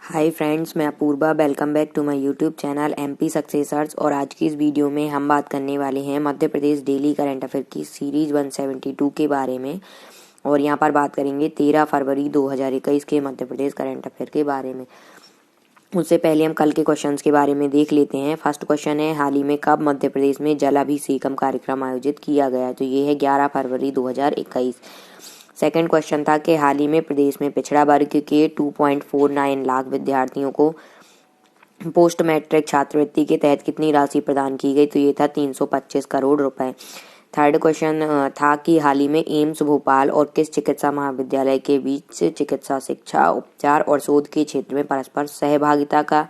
हाय friends, मैं Apurva. Welcome back to my YouTube channel MP successors. और आज की इस वीडियो में हम बात करने वाले हैं Madhya Pradesh daily current affair की सीरीज 172 के बारे में। और यहाँ पर बात करेंगे 13 फरवरी 2021 के मध्य प्रदेश करंट अफेयर के बारे में। उससे पहले हम कल के क्वेश्चंस के बारे में देख लेते हैं। फर्स्ट क्वेश्चन है, हाल ही में कब मध्य प्रदेश में जलाभिषेकम कार्यक्रम आयोजित किया गया? तो ये है 11 फरवरी 2021। सेकंड क्वेश्चन था कि हाल ही में प्रदेश में पिछड़ा वर्ग के 2.49 लाख विद्यार्थियों को पोस्ट मैट्रिक छात्रवृत्ति के तहत कितनी राशि प्रदान की गई? तो ये था 325 करोड़ रुपए। थर्ड क्वेश्चन था कि हाल ही में एम्स भोपाल और किस चिकित्सा महाविद्यालय के बीच चिकित्सा शिक्षा, उपचार और शोध के क्षेत्र में परस्पर सहभागिता का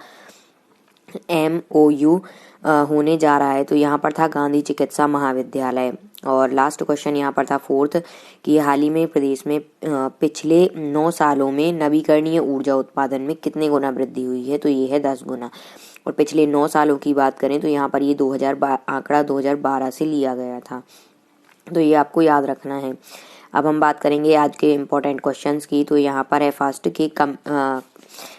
MOU होने जा रहा है? तो यहाँ पर था गांधी चिकित्सा महाविद्यालय। और लास्ट क्वेश्चन यहाँ पर था फोर्थ कि हाल ही में प्रदेश में पिछले 9 सालों में नवीकरणीय ऊर्जा उत्पादन में कितने गुना वृद्धि हुई है? तो ये है 10 गुना। और पिछले 9 सालों की बात करें तो यहाँ पर ये 2012 से लिया गया था, तो ये आपको याद रखना है। अब हम बात करेंगे आज के इम्पोर्टेंट क्वेश्चंस की। तो यहाँ पर है फर्स्ट कि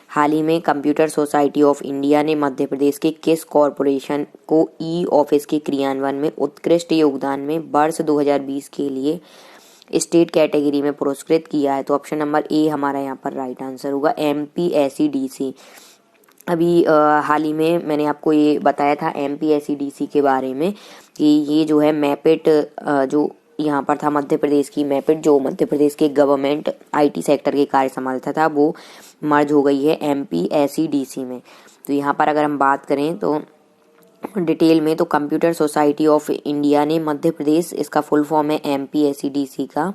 हाल ही में कंप्यूटर सोसाइटी ऑफ इंडिया ने मध्य प्रदेश के किस कॉरपोरेशन को ई ऑफिस के क्रियान्वयन में उत्कृष्ट योगदान में वर्ष 2020 के लिए स्टेट कैटेगरी में पुरस्कृत किया है? तो ऑप्शन नंबर ए हमारा यहाँ पर राइट आंसर होगा, MPSEDC। अभी हाल ही में मैंने आपको ये बताया था MPSEDC के बारे में कि ये जो है मैपिट जो यहाँ पर था मध्य प्रदेश की मैपिट, जो मध्य प्रदेश के गवर्नमेंट IT सेक्टर के कार्य संभालता था, वो मर्ज हो गई है MPSEDC में। तो यहाँ पर अगर हम बात करें तो डिटेल में, तो कंप्यूटर सोसाइटी ऑफ इंडिया ने मध्य प्रदेश, इसका फुल फॉर्म है MPSEDC का,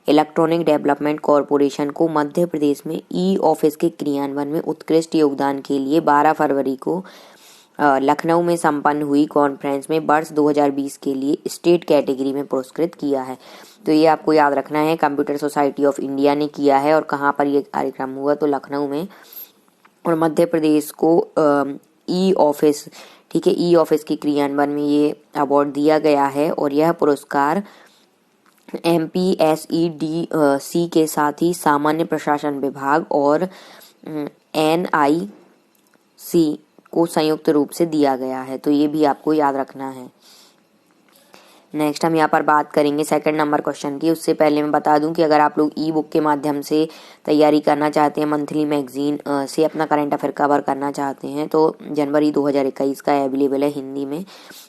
इलेक्ट्रॉनिक डेवलपमेंट कॉरपोरेशन को मध्य प्रदेश में ई ऑफिस के क्रियान्वयन में उत्कृष्ट योगदान के लिए 12 फरवरी को लखनऊ में संपन्न हुई कॉन्फ्रेंस में वर्ष 2020 के लिए स्टेट कैटेगरी में पुरस्कृत किया है। तो ये आपको याद रखना है, कंप्यूटर सोसाइटी ऑफ इंडिया ने किया है। और कहाँ पर ये कार्यक्रम हुआ? तो लखनऊ में। और मध्य प्रदेश को ई ऑफिस, ठीक है, ई ऑफिस के क्रियान्वयन में ये अवार्ड दिया गया है। और यह पुरस्कार MPSEDC के साथ ही सामान्य प्रशासन विभाग और NIC को संयुक्त रूप से दिया गया है। तो ये भी आपको याद रखना है। नेक्स्ट हम यहाँ पर बात करेंगे सेकंड नंबर क्वेश्चन की। उससे पहले मैं बता दूं कि अगर आप लोग ई बुक के माध्यम से तैयारी करना चाहते हैं, मंथली मैगजीन से अपना करंट अफेयर कवर करना चाहते हैं, तो जनवरी 2021 का अवेलेबल है हिंदी में।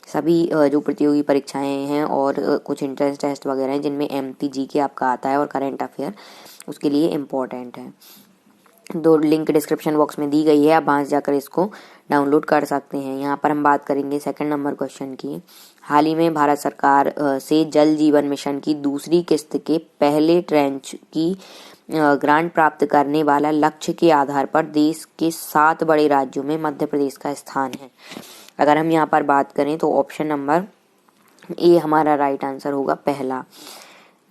सभी जो प्रतियोगी परीक्षाएं हैं और कुछ एंट्रेंस टेस्ट वगैरह हैं जिनमें MPGK आपका आता है और करंट अफेयर उसके लिए इम्पोर्टेंट है। 2 लिंक डिस्क्रिप्शन बॉक्स में दी गई है, आप वहाँ जाकर इसको डाउनलोड कर सकते हैं। यहाँ पर हम बात करेंगे सेकंड नंबर क्वेश्चन की। हाल ही में भारत सरकार से जल जीवन मिशन की दूसरी किस्त के पहले ट्रेंच की ग्रांट प्राप्त करने वाला लक्ष्य के आधार पर देश के 7 बड़े राज्यों में मध्य प्रदेश का स्थान है। अगर हम यहाँ पर बात करें तो ऑप्शन नंबर ए हमारा राइट आंसर होगा, पहला।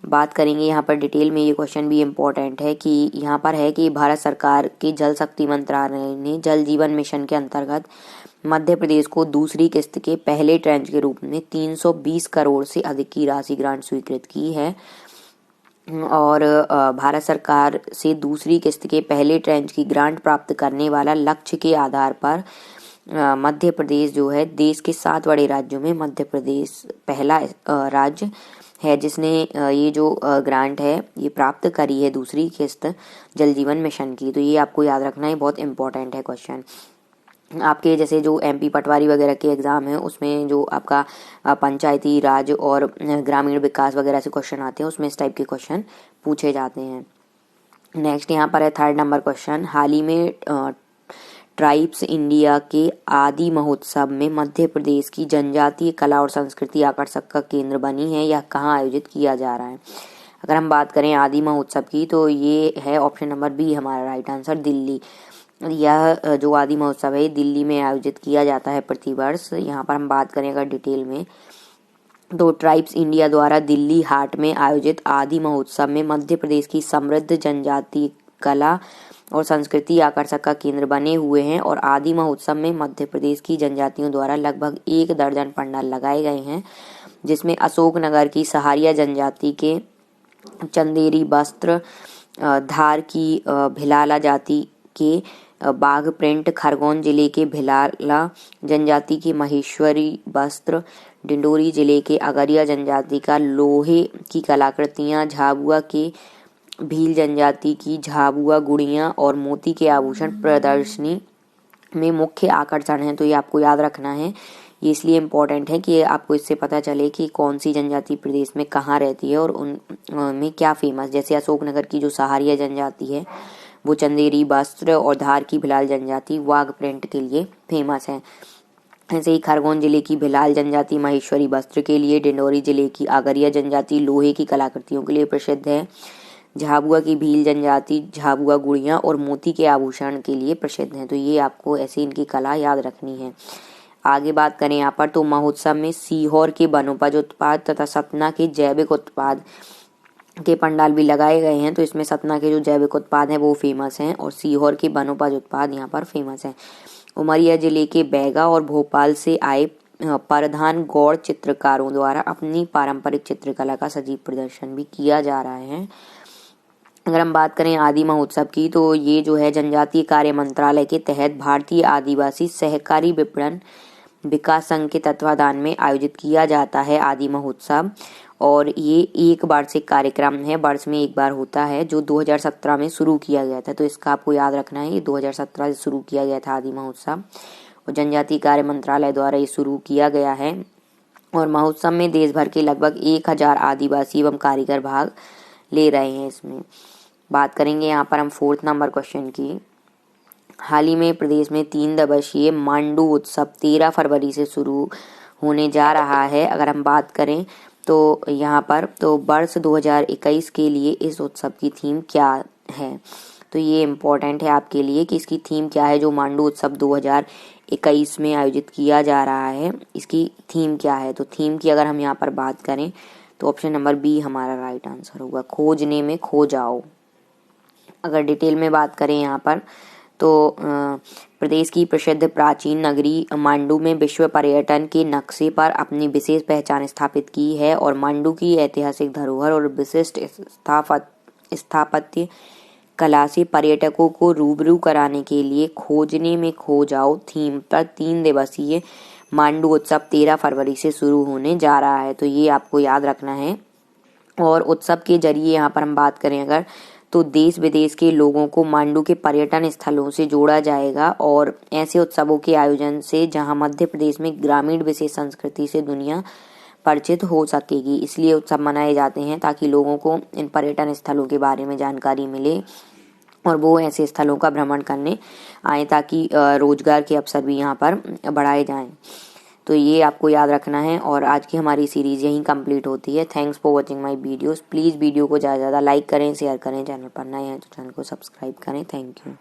बात करेंगे यहाँ पर डिटेल में, ये क्वेश्चन भी इम्पोर्टेंट है कि यहाँ पर है कि भारत सरकार के जल शक्ति मंत्रालय ने जल जीवन मिशन के अंतर्गत मध्य प्रदेश को दूसरी किस्त के पहले ट्रेंच के रूप में 320 करोड़ से अधिक की राशि ग्रांट स्वीकृत की है। और भारत सरकार से दूसरी किस्त के पहले ट्रेंच की ग्रांट प्राप्त करने वाला लक्ष्य के आधार पर मध्य प्रदेश जो है देश के 7 बड़े राज्यों में मध्य प्रदेश पहला राज्य है जिसने ये जो ग्रांट है ये प्राप्त करी है, दूसरी किस्त जल जीवन मिशन की। तो ये आपको याद रखना है, बहुत इंपॉर्टेंट है क्वेश्चन। आपके जैसे जो MP पटवारी वगैरह के एग्जाम है उसमें जो आपका पंचायती राज और ग्रामीण विकास वगैरह से क्वेश्चन आते हैं, उसमें इस टाइप के क्वेश्चन पूछे जाते हैं। नेक्स्ट यहाँ पर है थर्ड नंबर क्वेश्चन। हाल ही में ट्राइब्स इंडिया के आदि महोत्सव में मध्य प्रदेश की जनजातीय कला और संस्कृति आकर्षक का केंद्र बनी है, यह कहाँ आयोजित किया जा रहा है? अगर हम बात करें आदि महोत्सव की तो ये है ऑप्शन नंबर बी हमारा राइट आंसर, दिल्ली। यह जो आदि महोत्सव है दिल्ली में आयोजित किया जाता है प्रतिवर्ष। यहाँ पर हम बात करें अगर डिटेल में तो ट्राइब्स इंडिया द्वारा दिल्ली हाट में आयोजित आदि महोत्सव में मध्य प्रदेश की समृद्ध जनजातीय कला और संस्कृति आकर्षक का केंद्र बने हुए हैं। और आदि महोत्सव में मध्य प्रदेश की जनजातियों द्वारा लगभग 1 दर्जन पंडाल लगाए गए हैं, जिसमें अशोकनगर की सहारिया जनजाति के चंदेरी वस्त्र, धार की भिलाला जाति के बाघ प्रिंट, खरगोन जिले के भिलाला जनजाति की महेश्वरी वस्त्र, डिंडोरी जिले के अगरिया जनजाति का लोहे की कलाकृतियाँ, झाबुआ के भील जनजाति की झाबुआ गुड़ियाँ और मोती के आभूषण प्रदर्शनी में मुख्य आकर्षण है। तो ये आपको याद रखना है। ये इसलिए इम्पोर्टेंट है कि आपको इससे पता चले कि कौन सी जनजाति प्रदेश में कहाँ रहती है और उन में क्या फेमस। जैसे अशोकनगर की जो सहारिया जनजाति है वो चंदेरी वस्त्र और धार की भिलाल जनजाति वाघ प्रिंट के लिए फेमस है। ऐसे ही खरगोन जिले की भिलाल जनजाति महेश्वरी वस्त्र के लिए, डिंडोरी जिले की आगरिया जनजाति लोहे की कलाकृतियों के लिए प्रसिद्ध है, झाबुआ की भील जनजाति झाबुआ गुड़ियाँ और मोती के आभूषण के लिए प्रसिद्ध हैं। तो ये आपको ऐसे इनकी कला याद रखनी है। आगे बात करें यहाँ पर तो महोत्सव में सीहोर के वनोपज उत्पाद तथा सतना के जैविक उत्पाद के पंडाल भी लगाए गए हैं। तो इसमें सतना के जो जैविक उत्पाद हैं वो फेमस हैं और सीहोर के वनोपज उत्पाद यहाँ पर फेमस हैं। उमरिया जिले के बैगा और भोपाल से आए परधान गौड़ चित्रकारों द्वारा अपनी पारंपरिक चित्रकला का सजीव प्रदर्शन भी किया जा रहा है। अगर हम बात करें आदि महोत्सव की तो ये जो है जनजातीय कार्य मंत्रालय के तहत भारतीय आदिवासी सहकारी विपणन विकास संघ के तत्वाधान में आयोजित किया जाता है आदि महोत्सव। और ये एक वार्षिक कार्यक्रम है, वर्ष में एक बार होता है, जो 2017 में शुरू किया गया था। तो इसका आपको याद रखना है, ये 2017 से शुरू किया गया था आदि महोत्सव और जनजातीय कार्य मंत्रालय द्वारा ये शुरू किया गया है। और महोत्सव में देश भर के लगभग 1000 आदिवासी एवं कारीगर भाग ले रहे हैं। इसमें बात करेंगे यहाँ पर हम 4th नंबर क्वेश्चन की। हाल ही में प्रदेश में 3 दिवसीय मांडू उत्सव 13 फरवरी से शुरू होने जा रहा है। अगर हम बात करें तो यहाँ पर तो वर्ष 2021 के लिए इस उत्सव की थीम क्या है। तो ये इम्पोर्टेंट है आपके लिए कि इसकी थीम क्या है। जो मांडू उत्सव 2021 में आयोजित किया जा रहा है, इसकी थीम क्या है। तो थीम की अगर हम यहाँ पर बात करें तो ऑप्शन नंबर बी हमारा राइट आंसर होगा, खोजने में खो जाओ। अगर डिटेल में बात करें यहाँ पर तो प्रदेश की प्रसिद्ध प्राचीन नगरी मांडू में विश्व पर्यटन के नक्शे पर अपनी विशेष पहचान स्थापित की है और मांडू की ऐतिहासिक धरोहर और विशिष्ट स्थापत्य कला से पर्यटकों को रूबरू कराने के लिए खोजने में खो जाओ थीम पर 3 दिवसीय मांडू उत्सव 13 फरवरी से शुरू होने जा रहा है। तो ये आपको याद रखना है। और उत्सव के जरिए यहाँ पर हम बात करें अगर तो देश विदेश के लोगों को मांडू के पर्यटन स्थलों से जोड़ा जाएगा और ऐसे उत्सवों के आयोजन से जहां मध्य प्रदेश में ग्रामीण विशेष संस्कृति से दुनिया परिचित हो सकेगी। इसलिए उत्सव मनाए जाते हैं ताकि लोगों को इन पर्यटन स्थलों के बारे में जानकारी मिले और वो ऐसे स्थलों का भ्रमण करने आए ताकि रोजगार के अवसर भी यहाँ पर बढ़ाए जाएं। तो ये आपको याद रखना है। और आज की हमारी सीरीज यहीं कंप्लीट होती है। Thanks for watching my videos. Please video को ज़्यादा से ज़्यादा लाइक करें, शेयर करें। चैनल पर नए हैं तो चैनल को सब्सक्राइब करें। Thank you.